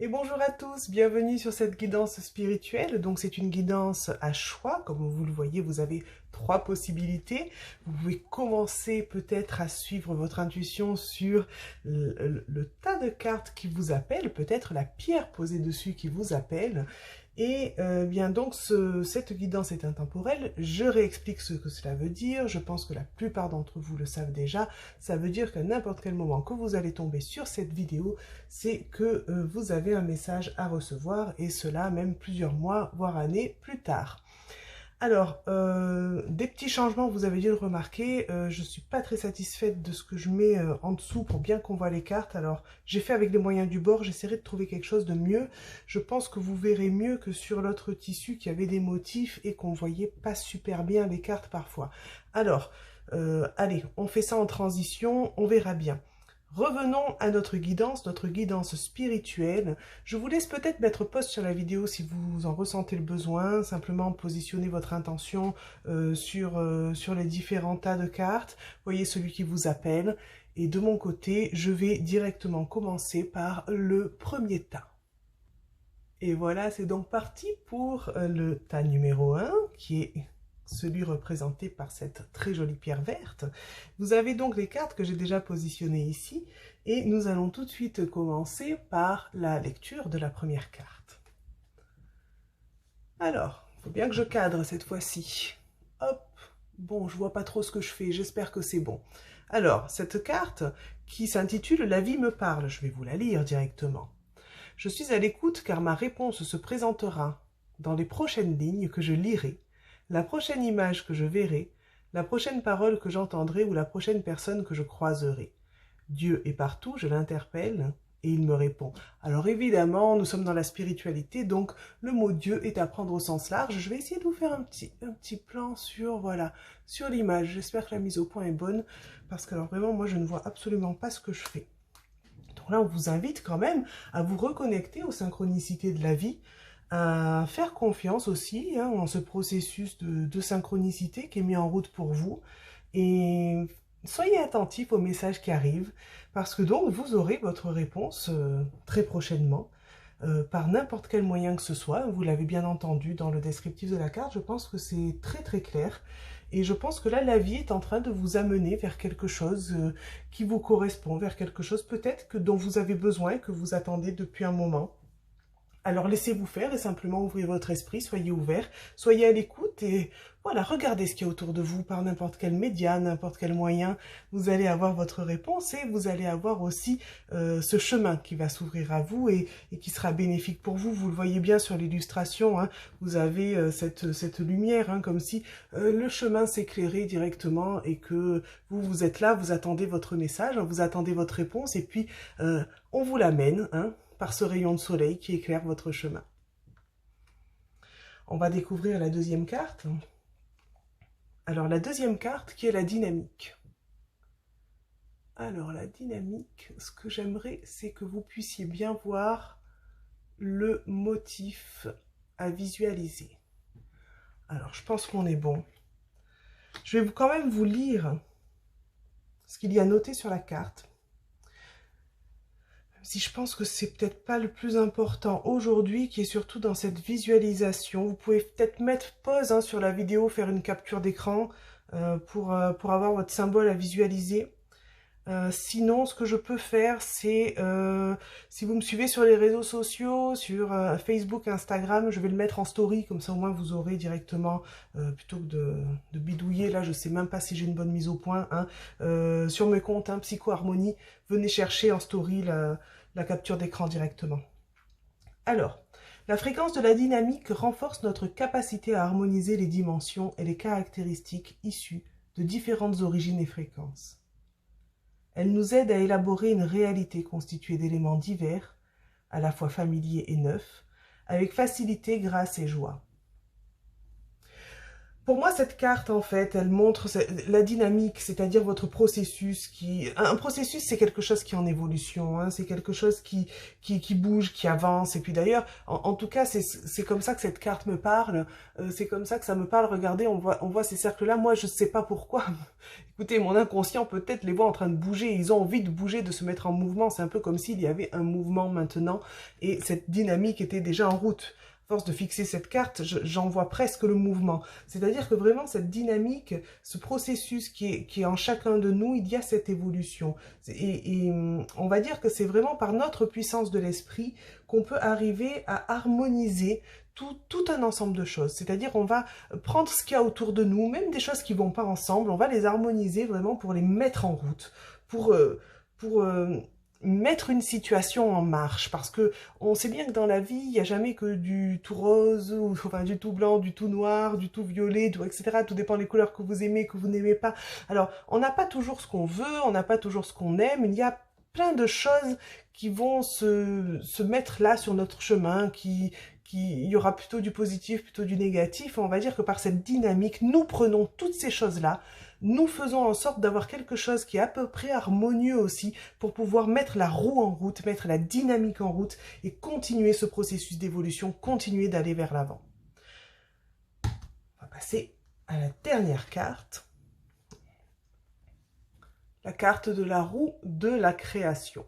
Et bonjour à tous, bienvenue sur cette guidance spirituelle. Donc c'est une guidance à choix, comme vous le voyez, vous avez trois possibilités. Vous pouvez commencer peut-être à suivre votre intuition sur le tas de cartes qui vous appellent, peut-être la pierre posée dessus qui vous appelle. Et bien donc cette guidance est intemporelle. Je réexplique ce que cela veut dire. Je pense que la plupart d'entre vous le savent déjà. Ça veut dire qu'à n'importe quel moment que vous allez tomber sur cette vidéo, c'est que vous avez un message à recevoir, et cela même plusieurs mois, voire années plus tard. Alors, des petits changements, vous avez dû le remarquer, je ne suis pas très satisfaite de ce que je mets en dessous pour bien qu'on voit les cartes. Alors, j'ai fait avec les moyens du bord, j'essaierai de trouver quelque chose de mieux. Je pense que vous verrez mieux que sur l'autre tissu qui avait des motifs et qu'on voyait pas super bien les cartes parfois. Alors, allez, on fait ça en transition, on verra bien. Revenons à notre guidance spirituelle. Je vous laisse peut-être mettre pause sur la vidéo si vous en ressentez le besoin, simplement positionner votre intention sur les différents tas de cartes, voyez celui qui vous appelle, et de mon côté, je vais directement commencer par le premier tas. Et voilà, c'est donc parti pour le tas numéro 1, qui est celui représenté par cette très jolie pierre verte. Vous avez donc les cartes que j'ai déjà positionnées ici, et nous allons tout de suite commencer par la lecture de la première carte. Alors, il faut bien que je cadre cette fois-ci. Hop, bon, je vois pas trop ce que je fais, j'espère que c'est bon. Alors, cette carte qui s'intitule « La vie me parle », je vais vous la lire directement. Je suis à l'écoute car ma réponse se présentera dans les prochaines lignes que je lirai, la prochaine image que je verrai, la prochaine parole que j'entendrai ou la prochaine personne que je croiserai. Dieu est partout, je l'interpelle et il me répond. Alors évidemment, nous sommes dans la spiritualité, donc le mot Dieu est à prendre au sens large. Je vais essayer de vous faire un petit plan sur, voilà, sur l'image. J'espère que la mise au point est bonne, parce que alors vraiment, moi, je ne vois absolument pas ce que je fais. Donc là, on vous invite quand même à vous reconnecter aux synchronicités de la vie, à faire confiance aussi en ce processus de synchronicité qui est mis en route pour vous. Et soyez attentifs aux messages qui arrivent, parce que donc vous aurez votre réponse très prochainement, par n'importe quel moyen que ce soit. Vous l'avez bien entendu dans le descriptif de la carte, je pense que c'est très très clair. Et je pense que là, la vie est en train de vous amener vers quelque chose qui vous correspond, vers quelque chose peut-être dont vous avez besoin, que vous attendez depuis un moment. Alors laissez-vous faire et simplement ouvrez votre esprit, soyez ouvert, soyez à l'écoute et voilà, regardez ce qu'il y a autour de vous par n'importe quel média, n'importe quel moyen. Vous allez avoir votre réponse et vous allez avoir aussi ce chemin qui va s'ouvrir à vous et qui sera bénéfique pour vous. Vous le voyez bien sur l'illustration, hein, vous avez cette lumière, hein, comme si le chemin s'éclairait directement et que vous êtes là, vous attendez votre message, hein, vous attendez votre réponse et puis on vous l'amène, hein, par ce rayon de soleil qui éclaire votre chemin. On va découvrir la deuxième carte. Alors la deuxième carte qui est la dynamique. Alors la dynamique, ce que j'aimerais, c'est que vous puissiez bien voir le motif à visualiser. Alors je pense qu'on est bon. Je vais quand même vous lire ce qu'il y a noté sur la carte. Si je pense que c'est peut-être pas le plus important aujourd'hui, qui est surtout dans cette visualisation. Vous pouvez peut-être mettre pause hein, sur la vidéo, faire une capture d'écran pour avoir votre symbole à visualiser. Sinon, ce que je peux faire, c'est, si vous me suivez sur les réseaux sociaux, sur Facebook, Instagram, je vais le mettre en story, comme ça au moins vous aurez directement, plutôt que de bidouiller, là je sais même pas si j'ai une bonne mise au point, hein, sur mes comptes, hein, Psycho-Harmonie, venez chercher en story la capture d'écran directement. Alors, la fréquence de la dynamique renforce notre capacité à harmoniser les dimensions et les caractéristiques issues de différentes origines et fréquences. Elle nous aide à élaborer une réalité constituée d'éléments divers, à la fois familiers et neufs, avec facilité, grâce et joie. Pour moi, cette carte, en fait, elle montre la dynamique, c'est-à-dire votre processus. Un processus, c'est quelque chose qui est en évolution, hein, c'est quelque chose qui bouge, qui avance. Et puis d'ailleurs, en tout cas, c'est comme ça que cette carte me parle. C'est comme ça que ça me parle. Regardez, on voit ces cercles-là. Moi, je ne sais pas pourquoi. Écoutez, mon inconscient peut-être les voit en train de bouger. Ils ont envie de bouger, de se mettre en mouvement. C'est un peu comme s'il y avait un mouvement maintenant. Et cette dynamique était déjà en route. Force de fixer cette carte, j'en vois presque le mouvement. C'est-à-dire que vraiment cette dynamique, ce processus qui est en chacun de nous, il y a cette évolution. Et on va dire que c'est vraiment par notre puissance de l'esprit qu'on peut arriver à harmoniser tout un ensemble de choses. C'est-à-dire on va prendre ce qu'il y a autour de nous, même des choses qui ne vont pas ensemble, on va les harmoniser vraiment pour les mettre en route, pour mettre une situation en marche, parce que on sait bien que dans la vie, il n'y a jamais que du tout rose, ou enfin du tout blanc, du tout noir, du tout violet, etc. Tout dépend des couleurs que vous aimez, que vous n'aimez pas. Alors, on n'a pas toujours ce qu'on veut, on n'a pas toujours ce qu'on aime, il y a plein de choses qui vont se mettre là sur notre chemin, il y aura plutôt du positif, plutôt du négatif. On va dire que par cette dynamique, nous prenons toutes ces choses-là, nous faisons en sorte d'avoir quelque chose qui est à peu près harmonieux aussi pour pouvoir mettre la roue en route, mettre la dynamique en route et continuer ce processus d'évolution, continuer d'aller vers l'avant. On va passer à la dernière carte. La carte de la roue de la création.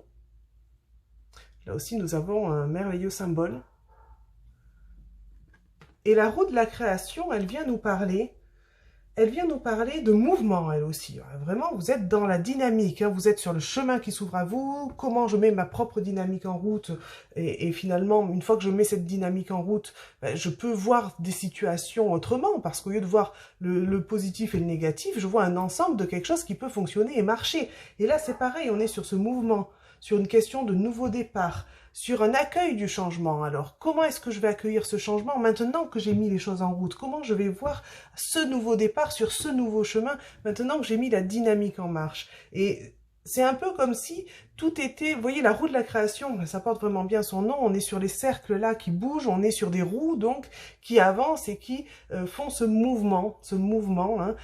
Là aussi, nous avons un merveilleux symbole. Et la roue de la création, elle vient nous parler de mouvement, elle aussi. Vraiment, vous êtes dans la dynamique, hein, vous êtes sur le chemin qui s'ouvre à vous, comment je mets ma propre dynamique en route, et finalement, une fois que je mets cette dynamique en route, ben, je peux voir des situations autrement, parce qu'au lieu de voir le positif et le négatif, je vois un ensemble de quelque chose qui peut fonctionner et marcher. Et là, c'est pareil, on est sur ce mouvement, sur une question de nouveau départ, sur un accueil du changement. Alors, comment est-ce que je vais accueillir ce changement maintenant que j'ai mis les choses en route? Comment je vais voir ce nouveau départ sur ce nouveau chemin maintenant que j'ai mis la dynamique en marche? Et c'est un peu comme si tout était... Vous voyez, la roue de la création, ça porte vraiment bien son nom. On est sur les cercles là qui bougent, on est sur des roues donc qui avancent et qui font ce mouvement hein,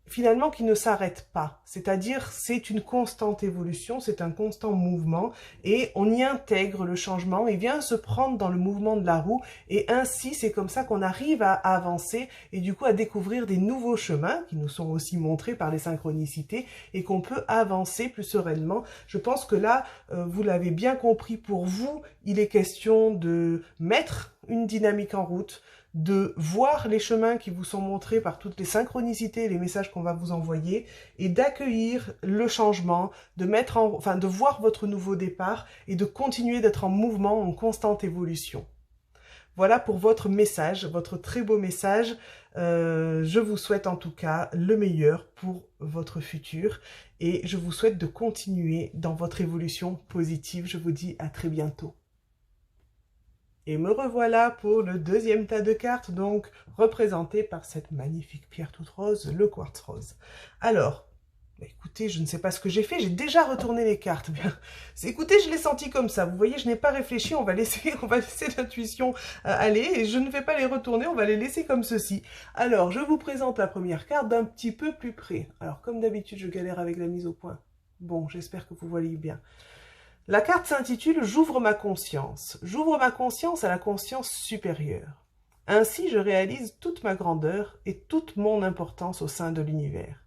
finalement qui ne s'arrête pas, c'est-à-dire c'est une constante évolution, c'est un constant mouvement et on y intègre le changement, il vient se prendre dans le mouvement de la roue et ainsi c'est comme ça qu'on arrive à avancer et du coup à découvrir des nouveaux chemins qui nous sont aussi montrés par les synchronicités et qu'on peut avancer plus sereinement. Je pense que là, vous l'avez bien compris, pour vous, il est question de mettre une dynamique en route, de voir les chemins qui vous sont montrés par toutes les synchronicités et les messages qu'on va vous envoyer et d'accueillir le changement, de voir votre nouveau départ et de continuer d'être en mouvement, en constante évolution. Voilà pour votre message, votre très beau message. Je vous souhaite en tout cas le meilleur pour votre futur et je vous souhaite de continuer dans votre évolution positive. Je vous dis à très bientôt. Et me revoilà pour le deuxième tas de cartes, donc représenté par cette magnifique pierre toute rose, le quartz rose. Alors, écoutez, je ne sais pas ce que j'ai fait, j'ai déjà retourné les cartes. Bien, écoutez, je l'ai senti comme ça. Vous voyez, je n'ai pas réfléchi, on va laisser l'intuition aller et je ne vais pas les retourner, on va les laisser comme ceci. Alors, je vous présente la première carte d'un petit peu plus près. Alors, comme d'habitude, je galère avec la mise au point. Bon, j'espère que vous voyez bien. La carte s'intitule « J'ouvre ma conscience ». J'ouvre ma conscience à la conscience supérieure. Ainsi, je réalise toute ma grandeur et toute mon importance au sein de l'univers.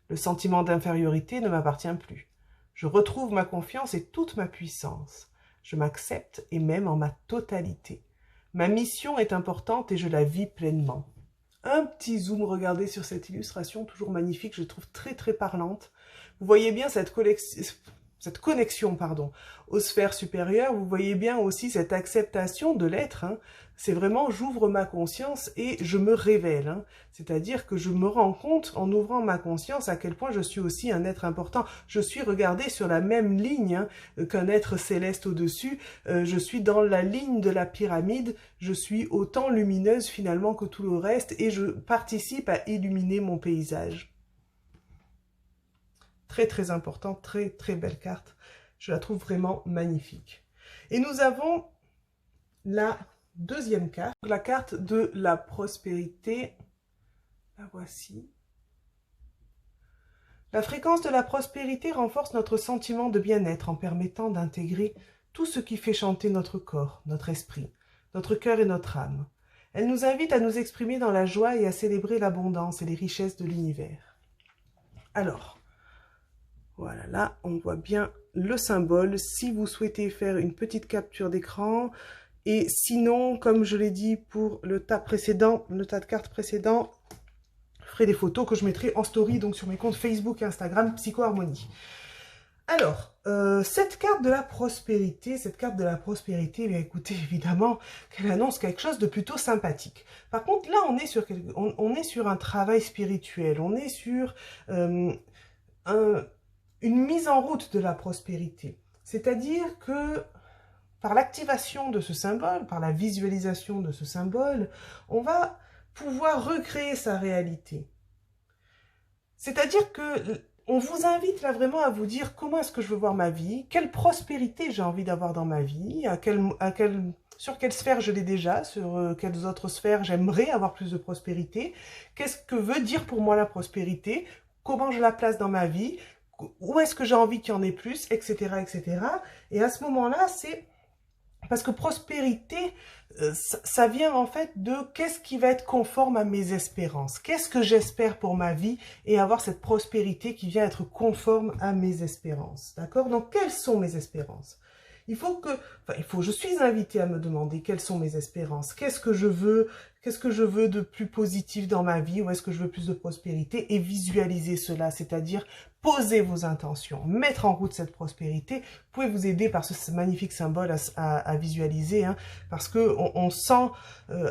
Le sentiment d'infériorité ne m'appartient plus. Je retrouve ma confiance et toute ma puissance. Je m'accepte et m'aime en ma totalité. Ma mission est importante et je la vis pleinement. Un petit zoom, regardez sur cette illustration, toujours magnifique, je trouve très très parlante. Vous voyez bien cette connexion aux sphères supérieures, vous voyez bien aussi cette acceptation de l'être. Hein. C'est vraiment j'ouvre ma conscience et je me révèle. Hein. C'est-à-dire que je me rends compte en ouvrant ma conscience à quel point je suis aussi un être important. Je suis regardé sur la même ligne qu'un être céleste au-dessus. Je suis dans la ligne de la pyramide. Je suis autant lumineuse finalement que tout le reste et je participe à illuminer mon paysage. Très très important, très très belle carte. Je la trouve vraiment magnifique. Et nous avons la deuxième carte, la carte de la prospérité La voici. La fréquence de la prospérité renforce notre sentiment de bien-être en permettant d'intégrer tout ce qui fait chanter notre corps, notre esprit, notre cœur et notre âme. Elle nous invite à nous exprimer dans la joie et à célébrer l'abondance et les richesses de l'univers. Alors, voilà, là, on voit bien le symbole. Si vous souhaitez faire une petite capture d'écran, et sinon, comme je l'ai dit pour le tas de cartes précédent, je ferai des photos que je mettrai en story, donc sur mes comptes Facebook et Instagram, Psychoharmonie. Alors, cette carte de la prospérité, bien, écoutez, évidemment, qu'elle annonce quelque chose de plutôt sympathique. Par contre, là, on est sur un travail spirituel, on est sur une mise en route de la prospérité. C'est-à-dire que par l'activation de ce symbole, par la visualisation de ce symbole, on va pouvoir recréer sa réalité. C'est-à-dire que on vous invite là vraiment à vous dire comment est-ce que je veux voir ma vie, quelle prospérité j'ai envie d'avoir dans ma vie, sur quelle sphère je l'ai déjà, sur quelles autres sphères j'aimerais avoir plus de prospérité, qu'est-ce que veut dire pour moi la prospérité, comment je la place dans ma vie, où est-ce que j'ai envie qu'il y en ait plus, etc., etc. Et à ce moment-là, c'est parce que prospérité, ça vient en fait de qu'est-ce qui va être conforme à mes espérances. Qu'est-ce que j'espère pour ma vie et avoir cette prospérité qui vient être conforme à mes espérances. D'accord? Donc, quelles sont mes espérances? Je suis invitée à me demander quelles sont mes espérances. Qu'est-ce que je veux de plus positif dans ma vie? Où est-ce que je veux plus de prospérité? Et visualiser cela, c'est-à-dire poser vos intentions, mettre en route cette prospérité. Vous pouvez vous aider par ce magnifique symbole à visualiser, hein, parce que on sent,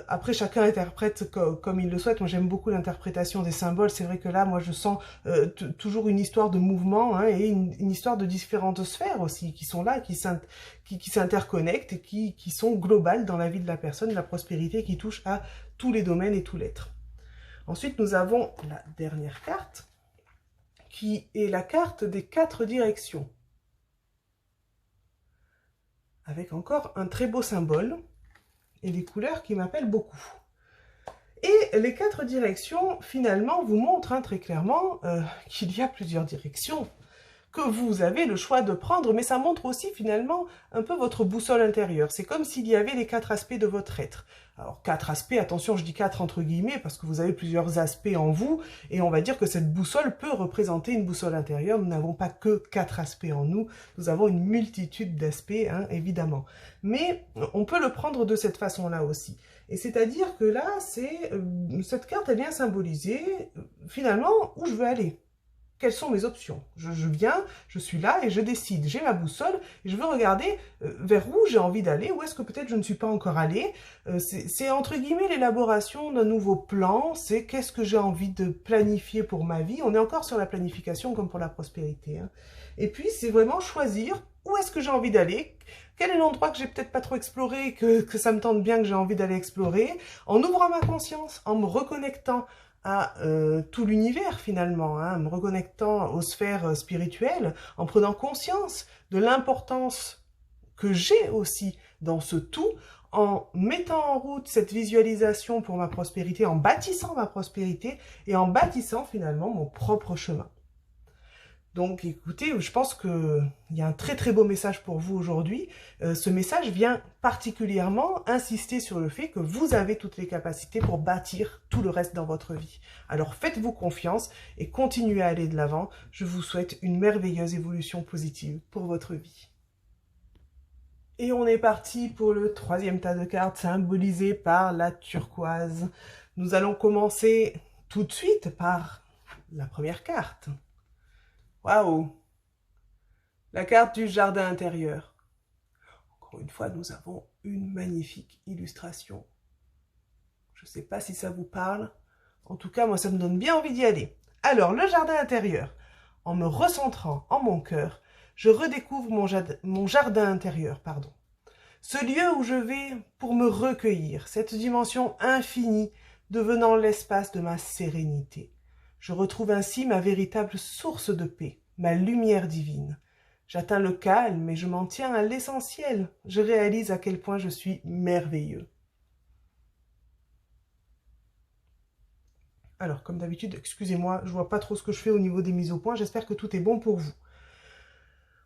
après chacun interprète comme il le souhaite. Moi j'aime beaucoup l'interprétation des symboles. C'est vrai que là, moi je sens toujours une histoire de mouvement, hein, et une histoire de différentes sphères aussi qui sont là, qui s'interconnectent et qui sont globales dans la vie de la personne, la prospérité qui touche à tous les domaines et tout l'être. Ensuite, nous avons la dernière carte, qui est la carte des 4 directions. Avec encore un très beau symbole et des couleurs qui m'appellent beaucoup. Et les 4 directions, finalement, vous montrent très clairement qu'il y a plusieurs directions que vous avez le choix de prendre, mais ça montre aussi finalement un peu votre boussole intérieure. C'est comme s'il y avait les 4 aspects de votre être. Alors 4 aspects, attention, je dis 4 entre guillemets, parce que vous avez plusieurs aspects en vous, et on va dire que cette boussole peut représenter une boussole intérieure. Nous n'avons pas que 4 aspects en nous, nous avons une multitude d'aspects, hein, évidemment. Mais on peut le prendre de cette façon-là aussi. Et c'est-à-dire que là, cette carte, elle vient symboliser finalement où je veux aller. Quelles sont mes options? Je viens, je suis là et je décide. J'ai ma boussole et je veux regarder vers où j'ai envie d'aller, où est-ce que peut-être je ne suis pas encore allée. C'est entre guillemets l'élaboration d'un nouveau plan, c'est qu'est-ce que j'ai envie de planifier pour ma vie. On est encore sur la planification comme pour la prospérité, hein. Et puis c'est vraiment choisir où est-ce que j'ai envie d'aller, quel est l'endroit que j'ai peut-être pas trop exploré, que ça me tente bien, que j'ai envie d'aller explorer, en ouvrant ma conscience, en me reconnectant à tout l'univers finalement, hein, me reconnectant aux sphères spirituelles, en prenant conscience de l'importance que j'ai aussi dans ce tout, en mettant en route cette visualisation pour ma prospérité, en bâtissant ma prospérité et en bâtissant finalement mon propre chemin. Donc écoutez, je pense qu'il y a un très très beau message pour vous aujourd'hui. Ce message vient particulièrement insister sur le fait que vous avez toutes les capacités pour bâtir tout le reste dans votre vie. Alors faites-vous confiance et continuez à aller de l'avant. Je vous souhaite une merveilleuse évolution positive pour votre vie. Et on est parti pour le 3e tas de cartes symbolisé par la turquoise. Nous allons commencer tout de suite par la première carte. Waouh! La carte du jardin intérieur. Encore une fois, nous avons une magnifique illustration. Je ne sais pas si ça vous parle. En tout cas, moi, ça me donne bien envie d'y aller. Alors, le jardin intérieur. En me recentrant en mon cœur, je redécouvre mon jardin intérieur, pardon. Ce lieu où je vais pour me recueillir, cette dimension infinie devenant l'espace de ma sérénité. Je retrouve ainsi ma véritable source de paix, ma lumière divine. J'atteins le calme et je m'en tiens à l'essentiel. Je réalise à quel point je suis merveilleux. Alors, comme d'habitude, excusez-moi, je vois pas trop ce que je fais au niveau des mises au point. J'espère que tout est bon pour vous.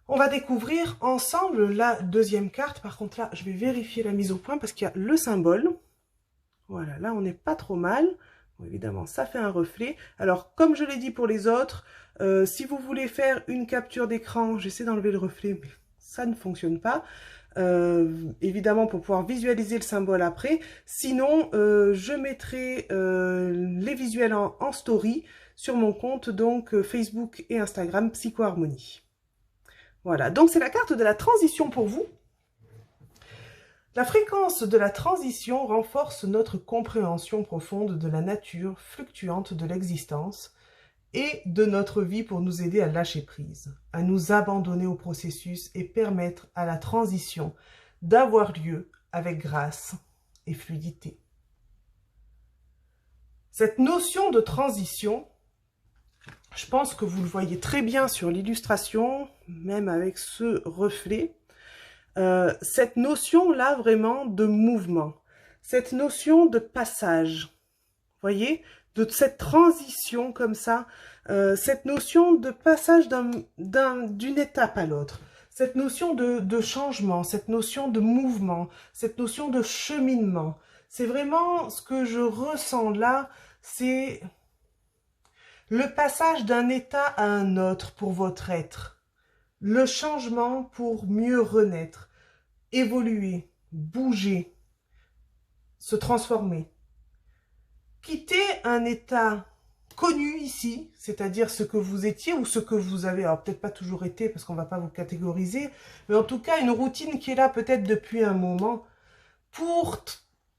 On va découvrir ensemble la deuxième carte. Par contre, là, je vais vérifier la mise au point parce qu'il y a le symbole. Voilà, là, on n'est pas trop mal. Bon, évidemment, ça fait un reflet. Alors, comme je l'ai dit pour les autres, si vous voulez faire une capture d'écran, j'essaie d'enlever le reflet, mais ça ne fonctionne pas. Évidemment, pour pouvoir visualiser le symbole après. Sinon, je mettrai les visuels en story sur mon compte, donc Facebook et Instagram, Psychoharmonie. Voilà, donc c'est la carte de la transition pour vous. La fréquence de la transition renforce notre compréhension profonde de la nature fluctuante de l'existence et de notre vie pour nous aider à lâcher prise, à nous abandonner au processus et permettre à la transition d'avoir lieu avec grâce et fluidité. Cette notion de transition, je pense que vous le voyez très bien sur l'illustration, même avec ce reflet. Cette notion-là vraiment de mouvement, cette notion de passage, voyez, de cette transition comme ça, cette notion de passage d'une étape à l'autre, cette notion de changement, cette notion de mouvement, cette notion de cheminement. C'est vraiment ce que je ressens là, c'est le passage d'un état à un autre pour votre être, le changement pour mieux renaître, évoluer, bouger, se transformer. Quitter un état connu ici, c'est-à-dire ce que vous étiez ou ce que vous avez, alors peut-être pas toujours été parce qu'on ne va pas vous catégoriser, mais en tout cas une routine qui est là peut-être depuis un moment pour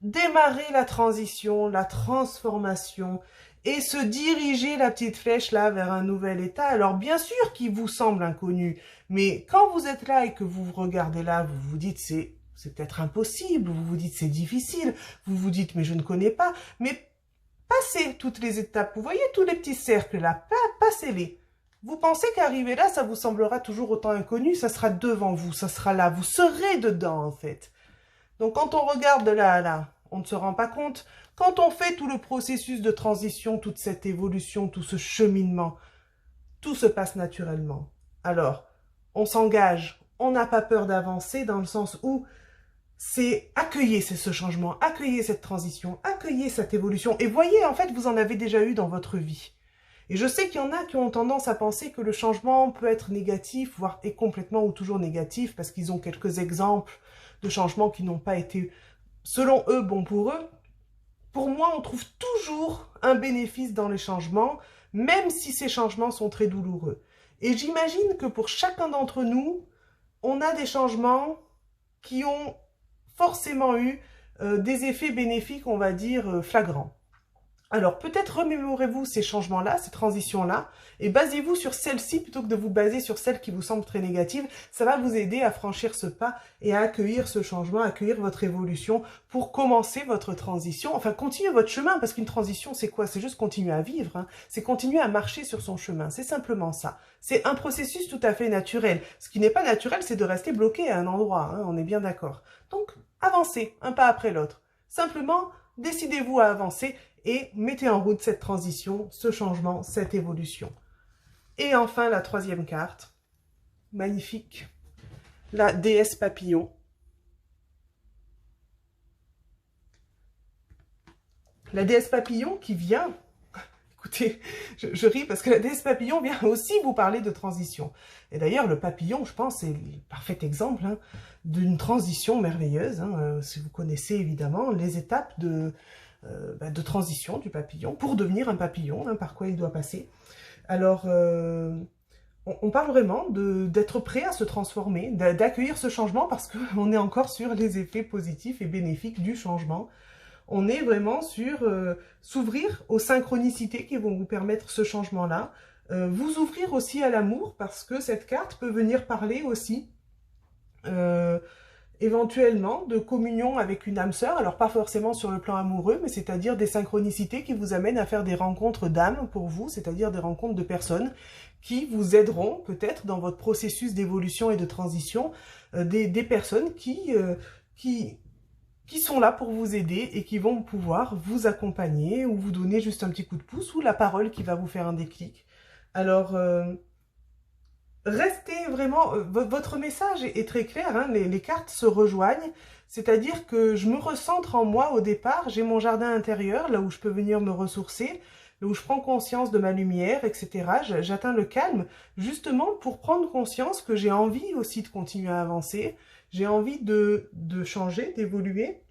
démarrer la transition, la transformation et se diriger la petite flèche là vers un nouvel état. Alors bien sûr qu'il vous semble inconnu, mais quand vous êtes là et que vous regardez là, vous vous dites c'est peut-être impossible, vous vous dites c'est difficile, vous vous dites mais je ne connais pas, mais passez toutes les étapes, vous voyez tous les petits cercles là, passez-les. Vous pensez qu'arriver là, ça vous semblera toujours autant inconnu, ça sera devant vous, ça sera là, vous serez dedans en fait. Donc quand on regarde de là à là, on ne se rend pas compte. Quand on fait tout le processus de transition, toute cette évolution, tout ce cheminement, tout se passe naturellement. Alors, on s'engage, on n'a pas peur d'avancer dans le sens où c'est accueillir ce changement, accueillir cette transition, accueillir cette évolution. Et voyez, en fait, vous en avez déjà eu dans votre vie. Et je sais qu'il y en a qui ont tendance à penser que le changement peut être négatif, voire est complètement ou toujours négatif, parce qu'ils ont quelques exemples de changements qui n'ont pas été, selon eux, bons pour eux. Pour moi, on trouve toujours un bénéfice dans les changements, même si ces changements sont très douloureux. Et j'imagine que pour chacun d'entre nous, on a des changements qui ont forcément eu des effets bénéfiques, on va dire, flagrants. Alors, peut-être remémorez-vous ces changements-là, ces transitions-là, et basez-vous sur celles-ci plutôt que de vous baser sur celles qui vous semblent très négatives. Ça va vous aider à franchir ce pas et à accueillir ce changement, à accueillir votre évolution pour commencer votre transition. Enfin, continuer votre chemin, parce qu'une transition, c'est quoi? C'est juste continuer à vivre, hein. C'est continuer à marcher sur son chemin. C'est simplement ça. C'est un processus tout à fait naturel. Ce qui n'est pas naturel, c'est de rester bloqué à un endroit, hein, on est bien d'accord. Donc, avancez, un pas après l'autre. Simplement, décidez-vous à avancer et mettez en route cette transition, ce changement, cette évolution. Et enfin, la troisième carte, magnifique, la déesse papillon. La déesse papillon qui vient, écoutez, je ris parce que la déesse papillon vient aussi vous parler de transition. Et d'ailleurs, le papillon, je pense, c'est le parfait exemple hein, d'une transition merveilleuse. Hein, si vous connaissez évidemment les étapes de transition du papillon, pour devenir un papillon, hein, par quoi il doit passer. Alors, on parle vraiment d'être prêt à se transformer, d'accueillir ce changement parce qu'on est encore sur les effets positifs et bénéfiques du changement. On est vraiment sur s'ouvrir aux synchronicités qui vont vous permettre ce changement-là. Vous ouvrir aussi à l'amour parce que cette carte peut venir parler aussi éventuellement de communion avec une âme sœur, alors pas forcément sur le plan amoureux, mais c'est-à-dire des synchronicités qui vous amènent à faire des rencontres d'âmes pour vous, c'est-à-dire des rencontres de personnes qui vous aideront peut-être dans votre processus d'évolution et de transition, des personnes qui qui sont là pour vous aider et qui vont pouvoir vous accompagner ou vous donner juste un petit coup de pouce ou la parole qui va vous faire un déclic. Alors, restez vraiment, votre message est très clair, hein, les cartes se rejoignent, c'est-à-dire que je me recentre en moi au départ, j'ai mon jardin intérieur, là où je peux venir me ressourcer, là où je prends conscience de ma lumière, etc. J'atteins le calme, justement pour prendre conscience que j'ai envie aussi de continuer à avancer, j'ai envie de changer, d'évoluer,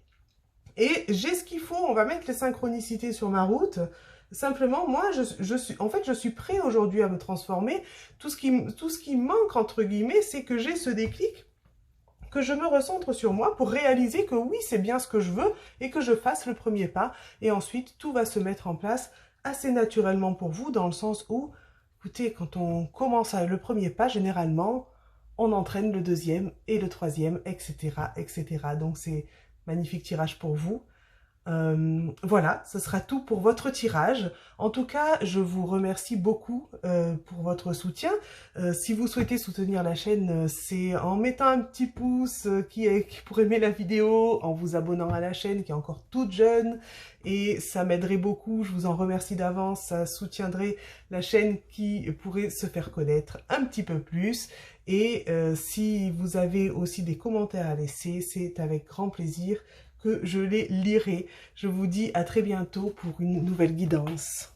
et j'ai ce qu'il faut, on va mettre les synchronicités sur ma route. Simplement, moi, je suis prêt aujourd'hui à me transformer. Tout ce qui manque, entre guillemets, c'est que j'ai ce déclic, que je me recentre sur moi pour réaliser que oui, c'est bien ce que je veux et que je fasse le premier pas. Et ensuite, tout va se mettre en place assez naturellement pour vous, dans le sens où, écoutez, quand on commence le premier pas, généralement, on entraîne le deuxième et le troisième, etc., etc. Donc, c'est magnifique tirage pour vous. Voilà, ce sera tout pour votre tirage. En tout cas, je vous remercie beaucoup pour votre soutien. Si vous souhaitez soutenir la chaîne, c'est en mettant un petit pouce pour aimer la vidéo, en vous abonnant à la chaîne qui est encore toute jeune, et ça m'aiderait beaucoup, je vous en remercie d'avance, ça soutiendrait la chaîne qui pourrait se faire connaître un petit peu plus. Et si vous avez aussi des commentaires à laisser, c'est avec grand plaisir que je les lirai. Je vous dis à très bientôt pour une nouvelle guidance.